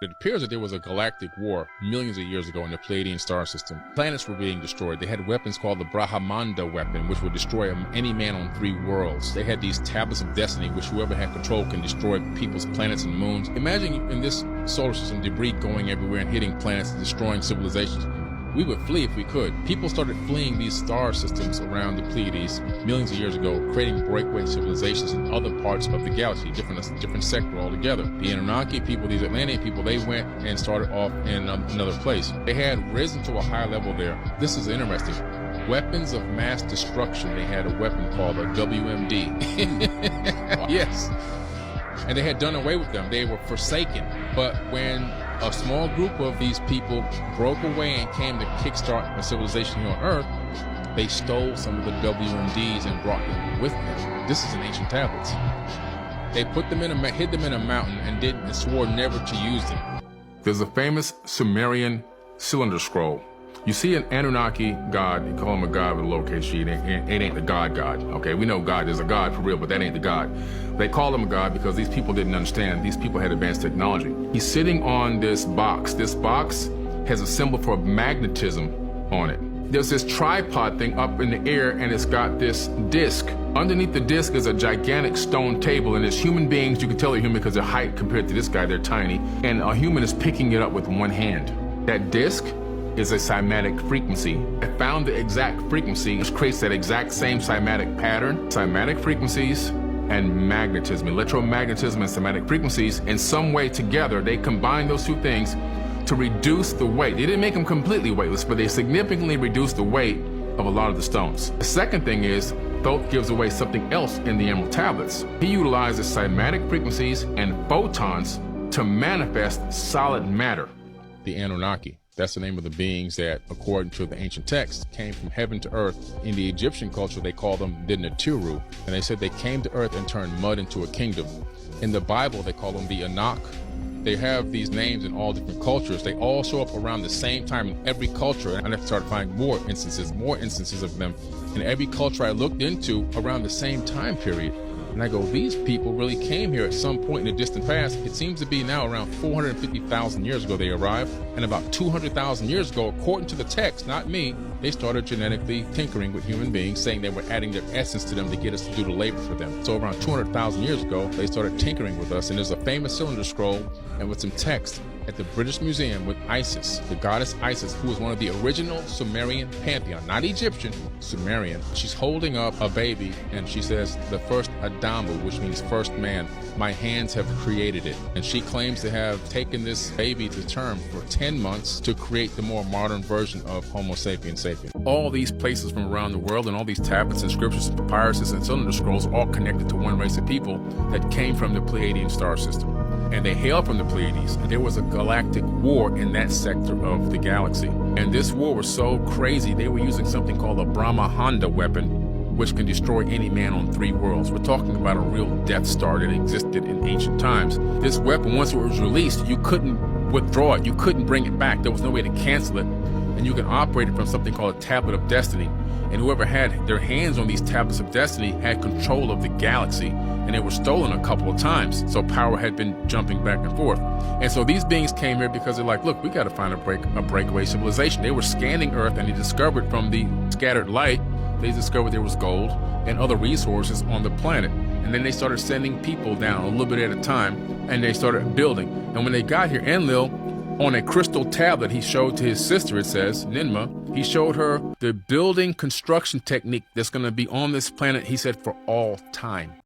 It appears that there was a galactic war millions of years ago in the Pleiadian star system. Planets were being destroyed. They had weapons called the Brahmanda weapon, which would destroy any man on 3 worlds. They had these tablets of destiny, which whoever had control can destroy people's planets and moons. Imagine in this solar system, debris going everywhere and hitting planets and destroying civilizations. We would flee if we could. People started fleeing these star systems around the Pleiades millions of years ago, creating breakaway civilizations in other parts of the galaxy, different sector altogether. The Anunnaki people, these Atlantean people, they went and started off in another place. They had risen to a high level there. This is interesting. Weapons of mass destruction. They had a weapon called a WMD. Yes. And they had done away with them. They were forsaken. But when a small group of these people broke away and came to kickstart a civilization here on Earth, they stole some of the WMDs and brought them with them. This is in ancient tablets. They put them hid them in a mountain and swore never to use them. There's a famous Sumerian cylinder scroll. You see an Anunnaki god, you call him a god with a lowercase g, it ain't the God. Okay, we know God is a god for real, but that ain't the God. They call him a god because these people didn't understand. These people had advanced technology. He's sitting on this box. This box has a symbol for magnetism on it. There's this tripod thing up in the air, and it's got this disc. Underneath the disc is a gigantic stone table, and it's human beings. You can tell they're human because their height compared to this guy, they're tiny. And a human is picking it up with one hand. That disc is a cymatic frequency. I found the exact frequency, which creates that exact same cymatic pattern. Cymatic frequencies and magnetism, electromagnetism and cymatic frequencies, in some way together, they combine those two things to reduce the weight. They didn't make them completely weightless, but they significantly reduced the weight of a lot of the stones. The second thing is, Thoth gives away something else in the Emerald Tablets. He utilizes cymatic frequencies and photons to manifest solid matter. The Anunnaki. That's the name of the beings that, according to the ancient texts, came from heaven to earth. In the Egyptian culture, they call them the Natiru, and they said they came to earth and turned mud into a kingdom. In the Bible, they call them the Anak. They have these names in all different cultures. They all show up around the same time in every culture, and I started finding more instances of them in every culture I looked into around the same time period. And I go, these people really came here at some point in the distant past. It seems to be now around 450,000 years ago they arrived. And about 200,000 years ago, according to the text, not me, they started genetically tinkering with human beings, saying they were adding their essence to them to get us to do the labor for them. So around 200,000 years ago, they started tinkering with us. And there's a famous cylinder scroll and with some text at the British Museum with Isis, the goddess Isis, who was one of the original Sumerian pantheon, not Egyptian, Sumerian. She's holding up a baby and she says, the first Adamu, which means first man, my hands have created it. And she claims to have taken this baby to term for 10 months to create the more modern version of Homo sapiens sapien. All these places from around the world and all these tablets and scriptures and papyruses and cylinder scrolls are all connected to one race of people that came from the Pleiadian star system. And they hail from the Pleiades. There was a galactic war in that sector of the galaxy. And this war was so crazy, they were using something called a Brahmanda weapon, which can destroy any man on 3 worlds. We're talking about a real Death Star that existed in ancient times. This weapon, once it was released, you couldn't withdraw it. You couldn't bring it back. There was no way to cancel it. And you can operate it from something called a Tablet of Destiny. And whoever had their hands on these tablets of destiny had control of the galaxy, and they were stolen a couple of times. So power had been jumping back and forth. And so these beings came here because they're like, look, we got to find a breakaway civilization. They were scanning Earth, and they discovered from the scattered light, they discovered there was gold and other resources on the planet. And then they started sending people down a little bit at a time, and they started building. And when they got here, Enlil, on a crystal tablet he showed to his sister, it says, Ninmah, he showed her the building construction technique that's going to be on this planet, he said, for all time.